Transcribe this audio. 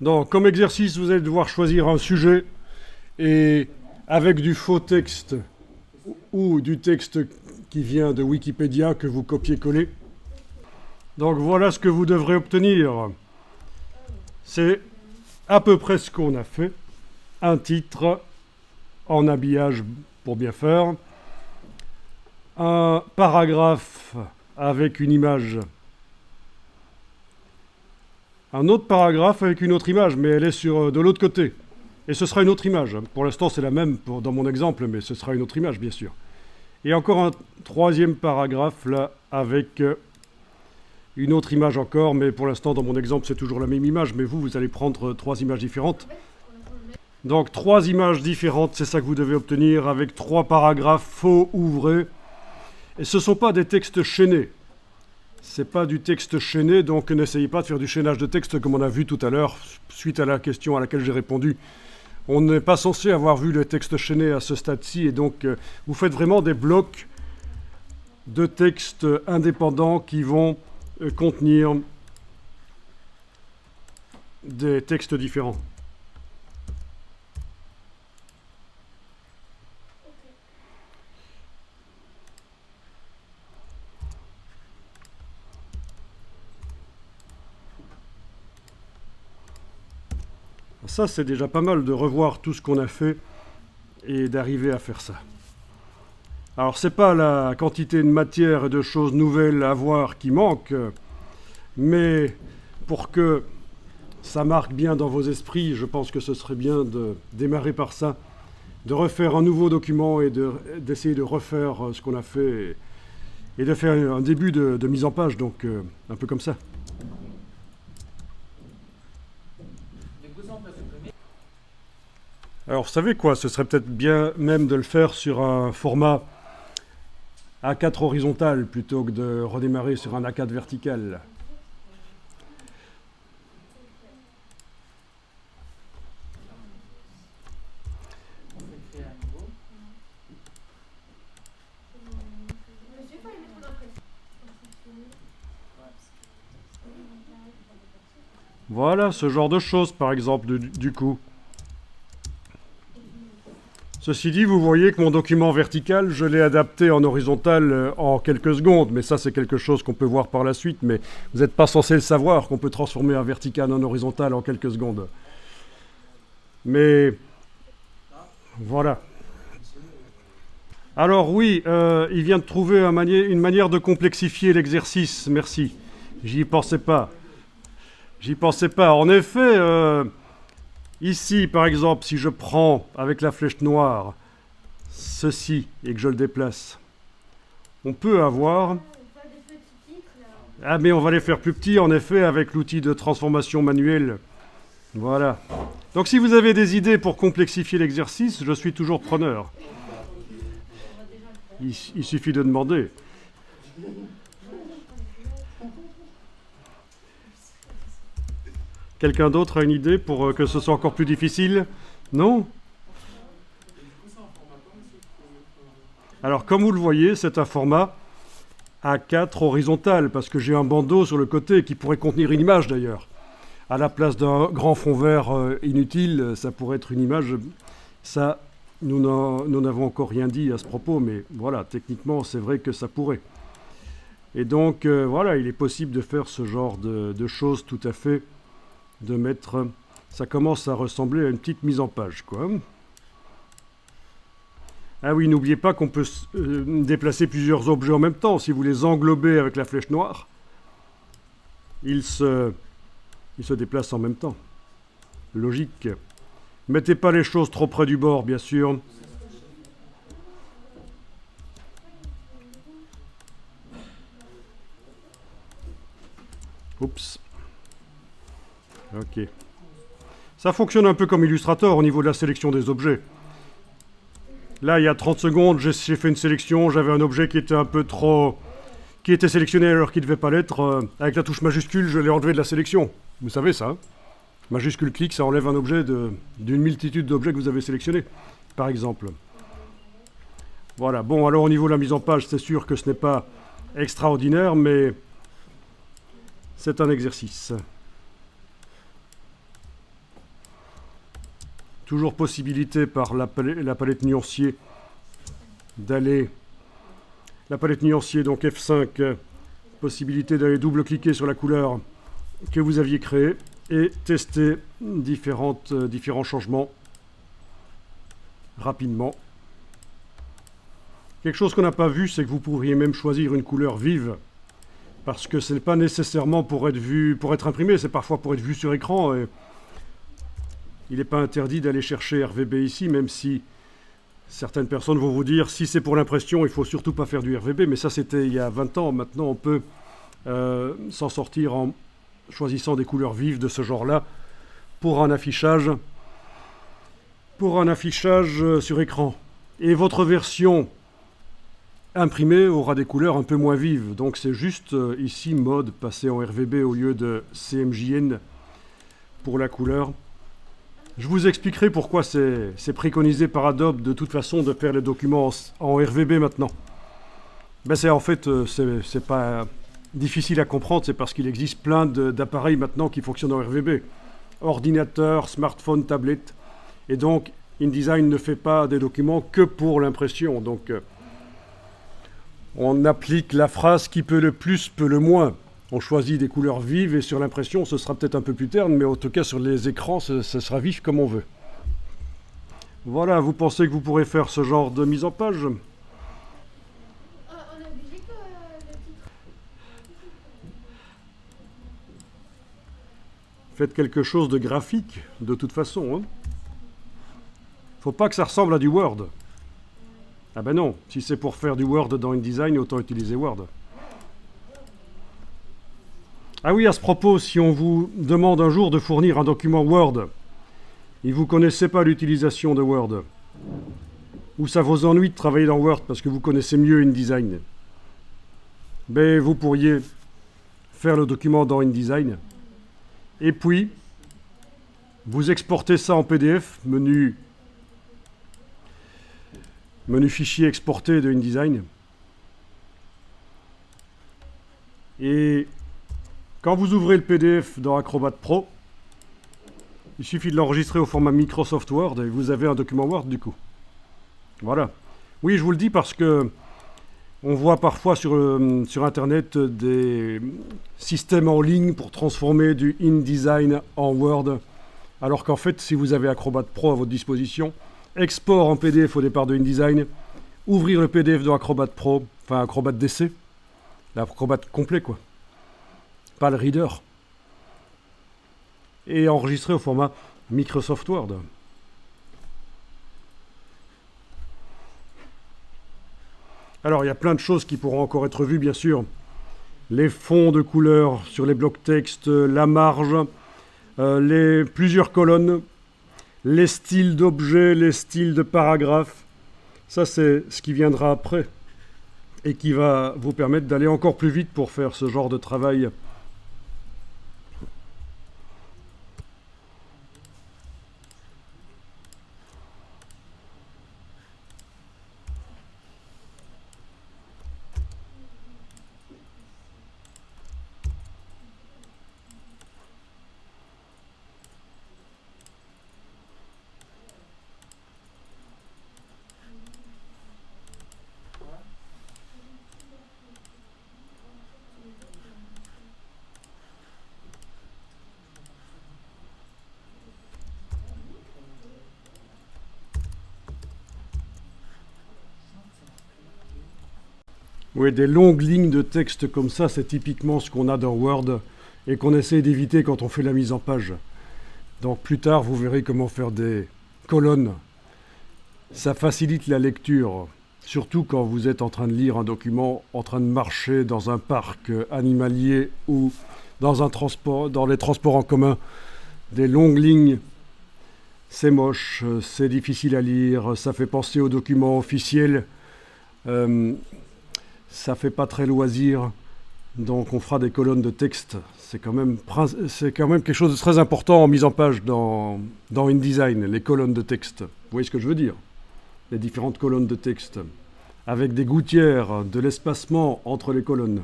Donc, comme exercice, vous allez devoir choisir un sujet et avec du faux texte ou du texte qui vient de Wikipédia que vous copiez-collez. Donc voilà ce que vous devrez obtenir. C'est à peu près ce qu'on a fait. Un titre en habillage pour bien faire. Un paragraphe avec une image. Un autre paragraphe avec une autre image, mais elle est de l'autre côté. Et ce sera une autre image. Pour l'instant, c'est la même dans mon exemple, mais ce sera une autre image, bien sûr. Et encore un troisième paragraphe, là, avec une autre image encore, mais pour l'instant, dans mon exemple, c'est toujours la même image, mais vous allez prendre 3 images différentes. Donc, 3 images différentes, c'est ça que vous devez obtenir, avec 3 paragraphes faux ou vrais. Et ce ne sont pas des textes chaînés. C'est pas du texte chaîné, donc n'essayez pas de faire du chaînage de texte comme on a vu tout à l'heure, suite à la question à laquelle j'ai répondu. On n'est pas censé avoir vu le texte chaîné à ce stade-ci, et donc vous faites vraiment des blocs de textes indépendants qui vont contenir des textes différents. Ça, c'est déjà pas mal de revoir tout ce qu'on a fait et d'arriver à faire ça. Alors, c'est pas la quantité de matière et de choses nouvelles à voir qui manque, mais pour que ça marque bien dans vos esprits, je pense que ce serait bien de démarrer par ça, de refaire un nouveau document et d'essayer de refaire ce qu'on a fait et de faire un début de mise en page, donc un peu comme ça. Alors, vous savez quoi, ce serait peut-être bien même de le faire sur un format A4 horizontal plutôt que de redémarrer sur un A4 vertical. Voilà, ce genre de choses, par exemple, du coup. Ceci dit, vous voyez que mon document vertical, je l'ai adapté en horizontal en quelques secondes, mais ça c'est quelque chose qu'on peut voir par la suite, mais vous n'êtes pas censé le savoir qu'on peut transformer un vertical en horizontal en quelques secondes. Mais voilà. Alors oui, il vient de trouver une manière de complexifier l'exercice, merci. J'y pensais pas. En effet, ici, par exemple, si je prends avec la flèche noire ceci et que je le déplace, on peut avoir... Ah, mais on va les faire plus petits, en effet, avec l'outil de transformation manuelle. Voilà. Donc, si vous avez des idées pour complexifier l'exercice, je suis toujours preneur. Il suffit de demander. Quelqu'un d'autre a une idée pour que ce soit encore plus difficile? Non? Alors, comme vous le voyez, c'est un format A4 horizontal, parce que j'ai un bandeau sur le côté qui pourrait contenir une image d'ailleurs. À la place d'un grand fond vert inutile, ça pourrait être une image. Ça, nous n'avons encore rien dit à ce propos, mais voilà, techniquement, c'est vrai que ça pourrait. Et donc, voilà, il est possible de faire ce genre de choses tout à fait, de mettre... Ça commence à ressembler à une petite mise en page, quoi. Ah oui, n'oubliez pas qu'on peut déplacer plusieurs objets en même temps. Si vous les englobez avec la flèche noire, ils se déplacent en même temps. Logique. Mettez pas les choses trop près du bord, bien sûr. Oups. Ok. Ça fonctionne un peu comme Illustrator au niveau de la sélection des objets. Là, il y a 30 secondes, j'ai fait une sélection, j'avais un objet qui était un peu trop... qui était sélectionné alors qu'il ne devait pas l'être. Avec la touche majuscule, je l'ai enlevé de la sélection. Vous savez ça, hein? Majuscule clic, ça enlève un objet d'une multitude d'objets que vous avez sélectionnés, par exemple. Voilà, bon, alors au niveau de la mise en page, c'est sûr que ce n'est pas extraordinaire, mais c'est un exercice. Toujours possibilité par la palette nuancier d'aller... La palette nuancier, donc F5, possibilité d'aller double-cliquer sur la couleur que vous aviez créée et tester différents changements rapidement. Quelque chose qu'on n'a pas vu, c'est que vous pourriez même choisir une couleur vive, parce que ce n'est pas nécessairement pour être imprimé, c'est parfois pour être vu sur écran. Et il n'est pas interdit d'aller chercher RVB ici, même si certaines personnes vont vous dire si c'est pour l'impression, il ne faut surtout pas faire du RVB, mais ça c'était il y a 20 ans. Maintenant on peut s'en sortir en choisissant des couleurs vives de ce genre-là pour un affichage sur écran. Et votre version imprimée aura des couleurs un peu moins vives. Donc c'est juste ici mode passer en RVB au lieu de CMJN pour la couleur. Je vous expliquerai pourquoi c'est préconisé par Adobe de toute façon de faire les documents en RVB maintenant. Ben c'est en fait, c'est pas difficile à comprendre, c'est parce qu'il existe plein d'appareils maintenant qui fonctionnent en RVB. Ordinateur, smartphone, tablette. Et donc, InDesign ne fait pas des documents que pour l'impression. Donc, on applique la phrase qui peut le plus, peut le moins. On choisit des couleurs vives et sur l'impression, ce sera peut-être un peu plus terne, mais en tout cas sur les écrans, ce sera vif comme on veut. Voilà, vous pensez que vous pourrez faire ce genre de mise en page ? On est obligé que le titre. Faites quelque chose de graphique, de toute façon. Faut pas que ça ressemble à du Word. Ah ben non, si c'est pour faire du Word dans InDesign, autant utiliser Word. Ah oui, à ce propos, si on vous demande un jour de fournir un document Word, et vous ne connaissez pas l'utilisation de Word, ou ça vous ennuie de travailler dans Word parce que vous connaissez mieux InDesign, ben vous pourriez faire le document dans InDesign, et puis vous exportez ça en PDF, menu fichier exporté de InDesign, et quand vous ouvrez le PDF dans Acrobat Pro, il suffit de l'enregistrer au format Microsoft Word et vous avez un document Word du coup. Voilà. Oui, je vous le dis parce que on voit parfois sur Internet des systèmes en ligne pour transformer du InDesign en Word, alors qu'en fait, si vous avez Acrobat Pro à votre disposition, export en PDF au départ de InDesign, ouvrir le PDF dans Acrobat Pro, enfin Acrobat DC, l'Acrobat complet quoi. Pas le reader, et enregistré au format Microsoft Word. Alors, il y a plein de choses qui pourront encore être vues, bien sûr. Les fonds de couleurs sur les blocs texte, la marge, plusieurs colonnes, les styles d'objets, les styles de paragraphes. Ça, c'est ce qui viendra après et qui va vous permettre d'aller encore plus vite pour faire ce genre de travail. Oui, des longues lignes de texte comme ça, c'est typiquement ce qu'on a dans Word et qu'on essaie d'éviter quand on fait la mise en page. Donc plus tard, vous verrez comment faire des colonnes. Ça facilite la lecture, surtout quand vous êtes en train de lire un document, en train de marcher dans un parc animalier ou dans les transports en commun. Des longues lignes, c'est moche, c'est difficile à lire, ça fait penser aux documents officiels. Ça fait pas très loisir, donc on fera des colonnes de texte. C'est quand même quelque chose de très important en mise en page dans InDesign, les colonnes de texte. Vous voyez ce que je veux dire ? Les différentes colonnes de texte, avec des gouttières, de l'espacement entre les colonnes.